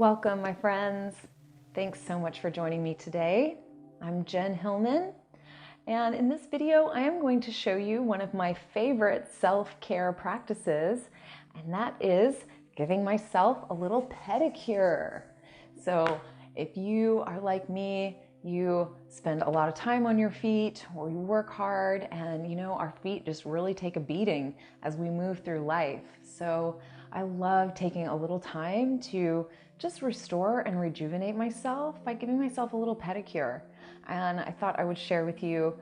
Welcome, my friends. Thanks so much for joining me today. I'm Jen Hilman, and in this video, I am going to show you one of my favorite self-care practices, and that is giving myself a little pedicure. So if you are like me, you spend a lot of time on your feet or you work hard, and our feet just really take a beating as we move through life. So I love taking a little time to just restore and rejuvenate myself by giving myself a little pedicure. And I thought I would share with you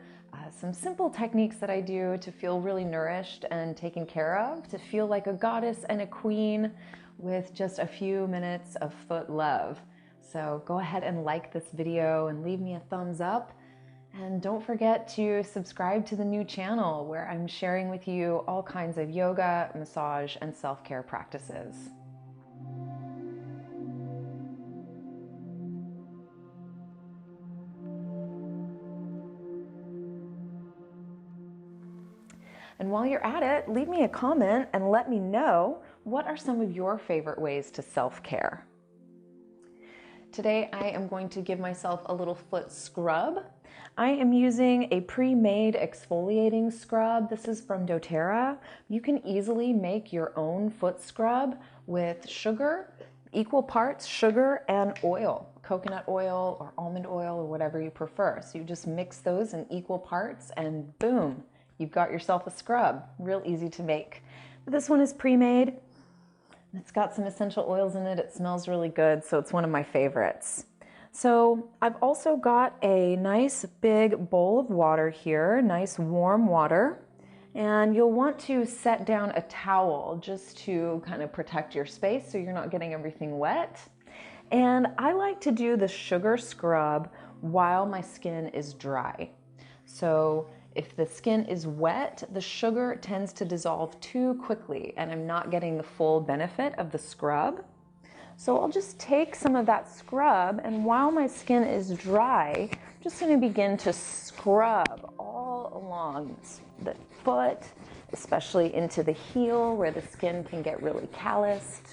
some simple techniques that I do to feel really nourished and taken care of, to feel like a goddess and a queen with just a few minutes of foot love. So go ahead and like this video and leave me a thumbs up. And don't forget to subscribe to the new channel where I'm sharing with you all kinds of yoga, massage, and self-care practices. And while you're at it, leave me a comment and let me know what are some of your favorite ways to self-care. Today, I am going to give myself a little foot scrub. I am using a pre-made exfoliating scrub. This is from doTERRA. You can easily make your own foot scrub with sugar, equal parts sugar and oil, coconut oil or almond oil or whatever you prefer. So you just mix those in equal parts and boom, you've got yourself a scrub. Real easy to make. But this one is pre-made. It's got some essential oils in it. It smells really good, so it's one of my favorites. So I've also got a nice big bowl of water here, nice warm water. And you'll want to set down a towel just to kind of protect your space so you're not getting everything wet. And I like to do the sugar scrub while my skin is dry. So if the skin is wet, the sugar tends to dissolve too quickly and I'm not getting the full benefit of the scrub. So I'll just take some of that scrub, and while my skin is dry, I'm just going to begin to scrub all along the foot, especially into the heel where the skin can get really calloused.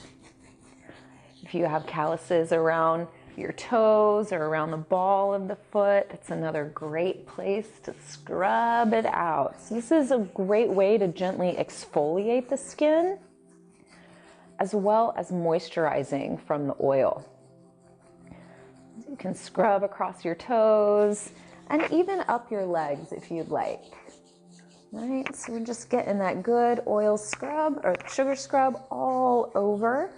If you have calluses around your toes or around the ball of the foot, it's another great place to scrub it out. So this is a great way to gently exfoliate the skin as well as moisturizing from the oil. You can scrub across your toes and even up your legs if you'd like. Right, so we're just getting that good oil scrub or sugar scrub all over.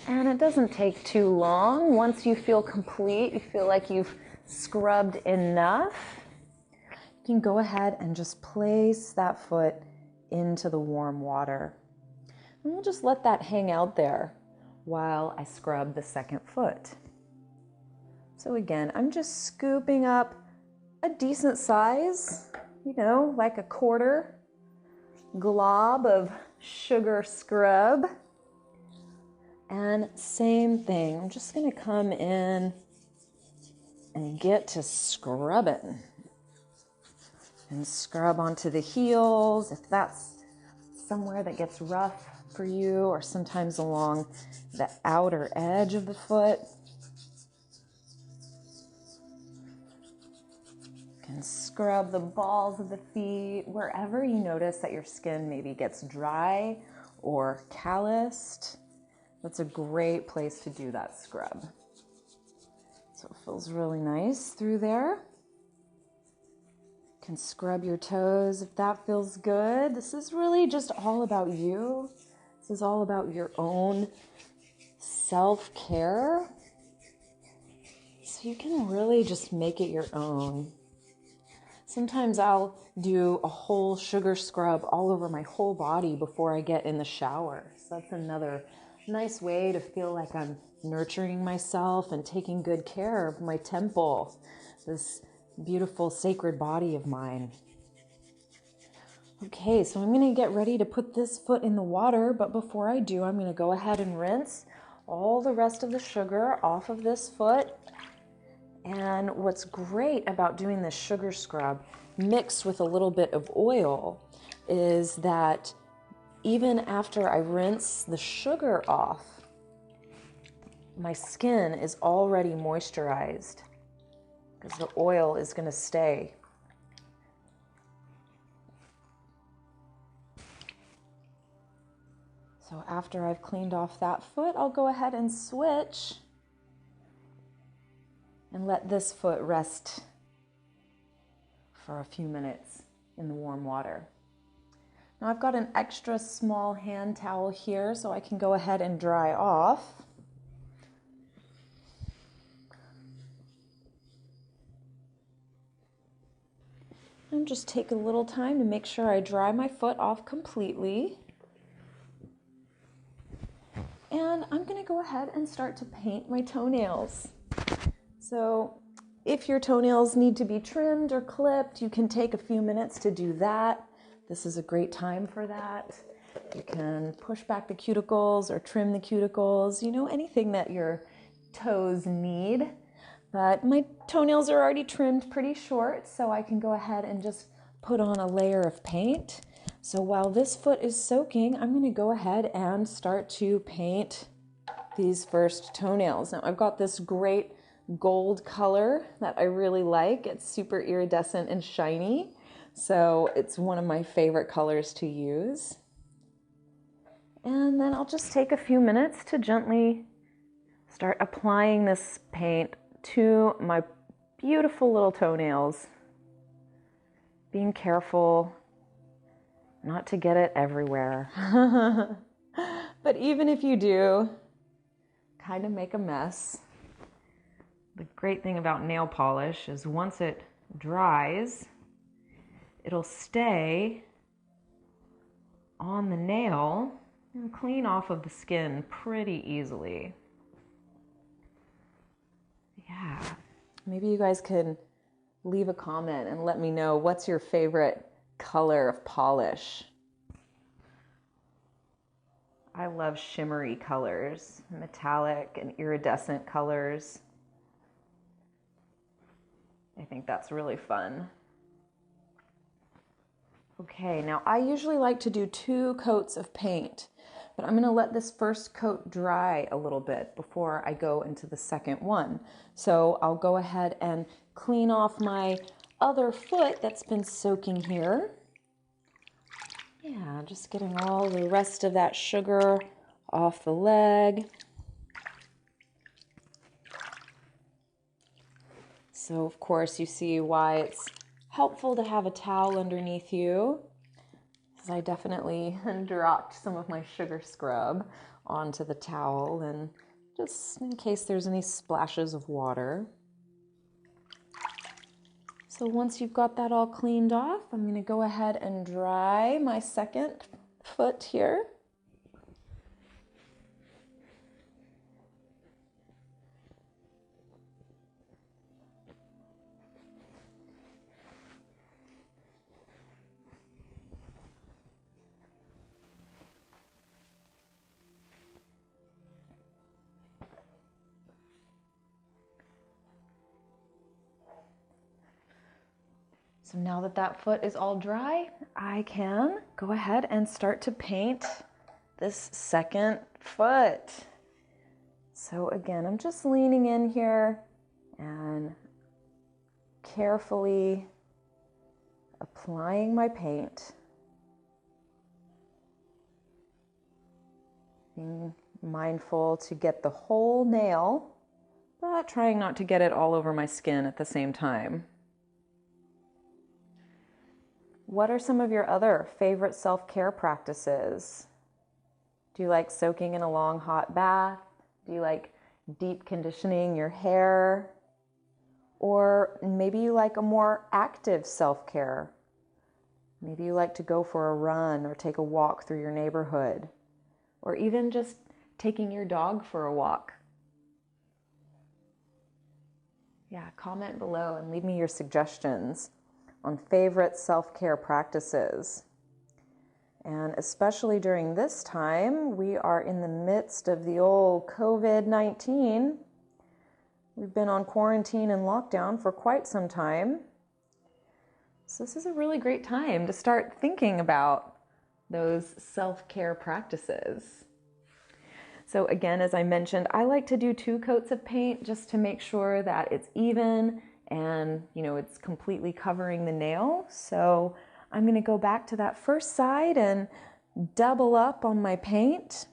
And it doesn't take too long. Once you feel complete, you feel like you've scrubbed enough, you can go ahead and just place that foot into the warm water. And we'll just let that hang out there while I scrub the second foot. So again, I'm just scooping up a decent size, like a quarter glob of sugar scrub. And same thing, I'm just going to come in and get to scrubbing. And scrub onto the heels, if that's somewhere that gets rough for you, or sometimes along the outer edge of the foot. You can scrub the balls of the feet, wherever you notice that your skin maybe gets dry or calloused. That's a great place to do that scrub. So it feels really nice through there. You can scrub your toes if that feels good. This is really just all about you. This is all about your own self-care. So you can really just make it your own. Sometimes I'll do a whole sugar scrub all over my whole body before I get in the shower. So that's another nice way to feel like I'm nurturing myself and taking good care of my temple, this beautiful sacred body of mine. Okay, so I'm going to get ready to put this foot in the water, but before I do, I'm going to go ahead and rinse all the rest of the sugar off of this foot. And what's great about doing this sugar scrub, mixed with a little bit of oil is that even after I rinse the sugar off, my skin is already moisturized because the oil is going to stay. So after I've cleaned off that foot, I'll go ahead and switch and let this foot rest for a few minutes in the warm water. Now I've got an extra small hand towel here so I can go ahead and dry off. And just take a little time to make sure I dry my foot off completely. And I'm going to go ahead and start to paint my toenails. So if your toenails need to be trimmed or clipped, you can take a few minutes to do that. This is a great time for that. You can push back the cuticles or trim the cuticles, anything that your toes need. But my toenails are already trimmed pretty short, so I can go ahead and just put on a layer of paint. So while this foot is soaking, I'm going to go ahead and start to paint these first toenails. Now I've got this great gold color that I really like. It's super iridescent and shiny, so it's one of my favorite colors to use. And then I'll just take a few minutes to gently start applying this paint to my beautiful little toenails, being careful not to get it everywhere. But even if you do, kind of make a mess. The great thing about nail polish is once it dries, it'll stay on the nail and clean off of the skin pretty easily. Yeah, maybe you guys can leave a comment and let me know what's your favorite color of polish. I love shimmery colors, metallic and iridescent colors. I think that's really fun. Okay, now I usually like to do 2 coats of paint, but I'm going to let this first coat dry a little bit before I go into the second one. So I'll go ahead and clean off my other foot that's been soaking here. Yeah, just getting all the rest of that sugar off the leg. So of course you see why it's helpful to have a towel underneath you, because I definitely dropped some of my sugar scrub onto the towel, and just in case there's any splashes of water. So once you've got that all cleaned off, I'm going to go ahead and dry my second foot here. So now that that foot is all dry, I can go ahead and start to paint this second foot. So again, I'm just leaning in here and carefully applying my paint. Being mindful to get the whole nail, but trying not to get it all over my skin at the same time. What are some of your other favorite self-care practices? Do you like soaking in a long hot bath? Do you like deep conditioning your hair? Or maybe you like a more active self-care. Maybe you like to go for a run or take a walk through your neighborhood, or even just taking your dog for a walk. Yeah, comment below and leave me your suggestions on favorite self-care practices. And especially during this time, we are in the midst of the old COVID-19. We've been on quarantine and lockdown for quite some time. So this is a really great time to start thinking about those self-care practices. So again, as I mentioned, I like to do 2 coats of paint just to make sure that it's even and, it's completely covering the nail. So I'm going to go back to that first side and double up on my paint.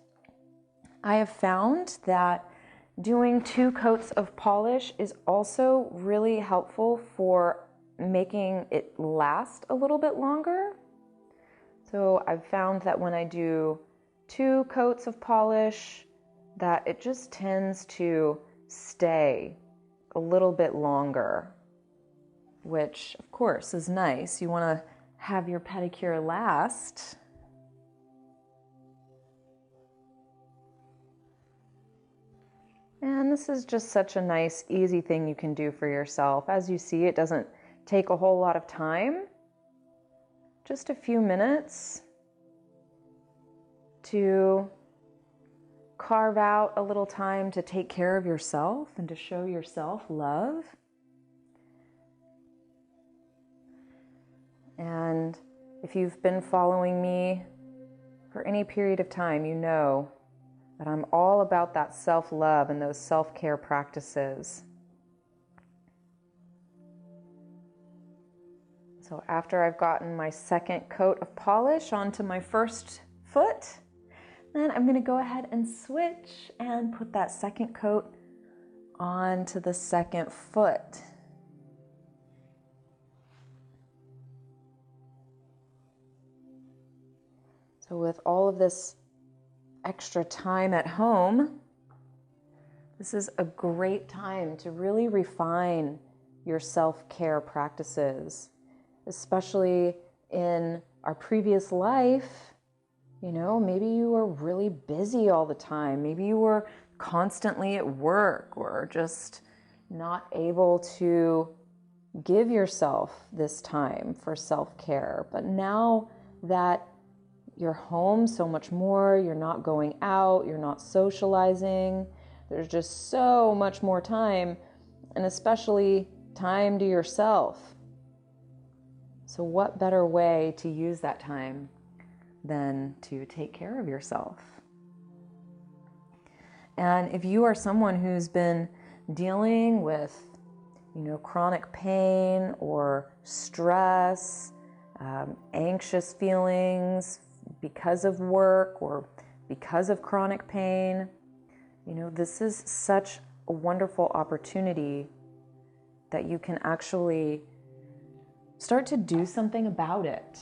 I have found that doing 2 coats of polish is also really helpful for making it last a little bit longer. So I've found that when I do 2 coats of polish, that it just tends to stay a little bit longer, which of course is nice. You want to have your pedicure last. And this is just such a nice, easy thing you can do for yourself. As you see, it doesn't take a whole lot of time. Just a few minutes to carve out a little time to take care of yourself and to show yourself love. And if you've been following me for any period of time, you know that I'm all about that self-love and those self-care practices. So after I've gotten my second coat of polish onto my first foot, then I'm going to go ahead and switch and put that second coat onto the second foot. So with all of this extra time at home, this is a great time to really refine your self-care practices, especially in our previous life. Maybe you were really busy all the time. Maybe you were constantly at work or just not able to give yourself this time for self-care. But now that you're home so much more, you're not going out, you're not socializing, there's just so much more time, and especially time to yourself. So what better way to use that time than to take care of yourself? And if you are someone who's been dealing with, chronic pain or stress, anxious feelings because of work or because of chronic pain, this is such a wonderful opportunity that you can actually start to do something about it.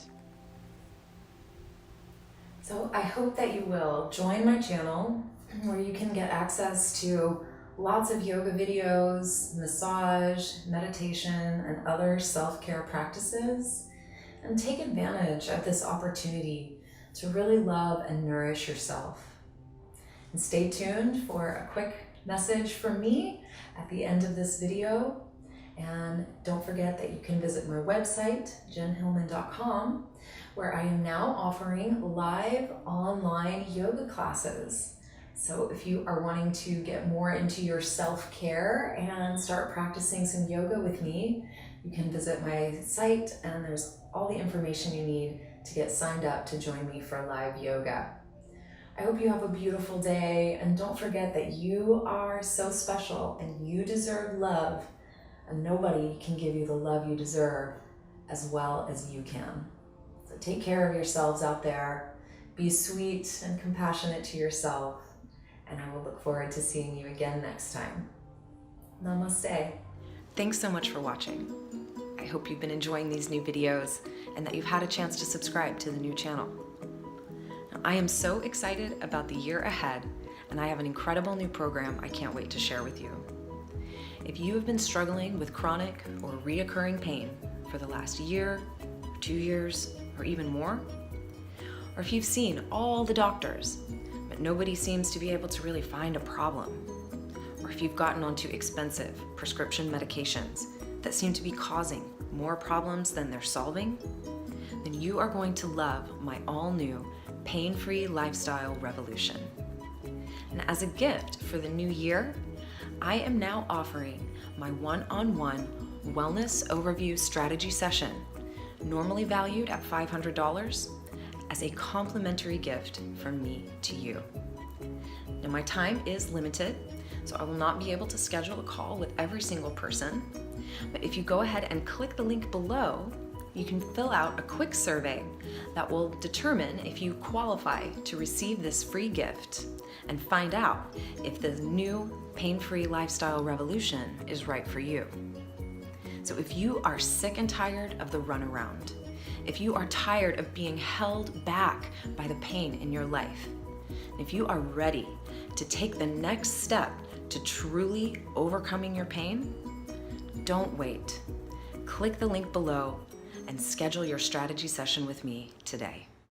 So I hope that you will join my channel where you can get access to lots of yoga videos, massage, meditation, and other self-care practices, and take advantage of this opportunity to really love and nourish yourself. And stay tuned for a quick message from me at the end of this video. And don't forget that you can visit my website, jenhilman.com, where I am now offering live online yoga classes. So if you are wanting to get more into your self-care and start practicing some yoga with me, you can visit my site and there's all the information you need to get signed up to join me for live yoga. I hope you have a beautiful day, and don't forget that you are so special and you deserve love, and nobody can give you the love you deserve as well as you can. So take care of yourselves out there, be sweet and compassionate to yourself, and I will look forward to seeing you again next time. Namaste. Thanks so much for watching. I hope you've been enjoying these new videos and that you've had a chance to subscribe to the new channel. Now, I am so excited about the year ahead, and I have an incredible new program I can't wait to share with you. If you have been struggling with chronic or reoccurring pain for the last year, 2 years, or even more, or if you've seen all the doctors, but nobody seems to be able to really find a problem, or if you've gotten onto expensive prescription medications that seem to be causing more problems than they're solving, then you are going to love my all-new pain-free lifestyle revolution. And as a gift for the new year, I am now offering my one-on-one wellness overview strategy session normally valued at $500, as a complimentary gift from me to you. Now, my time is limited, so I will not be able to schedule a call with every single person. But if you go ahead and click the link below, you can fill out a quick survey that will determine if you qualify to receive this free gift and find out if the new pain-free lifestyle revolution is right for you. So if you are sick and tired of the runaround, if you are tired of being held back by the pain in your life, if you are ready to take the next step to truly overcoming your pain, don't wait. Click the link below and schedule your strategy session with me today.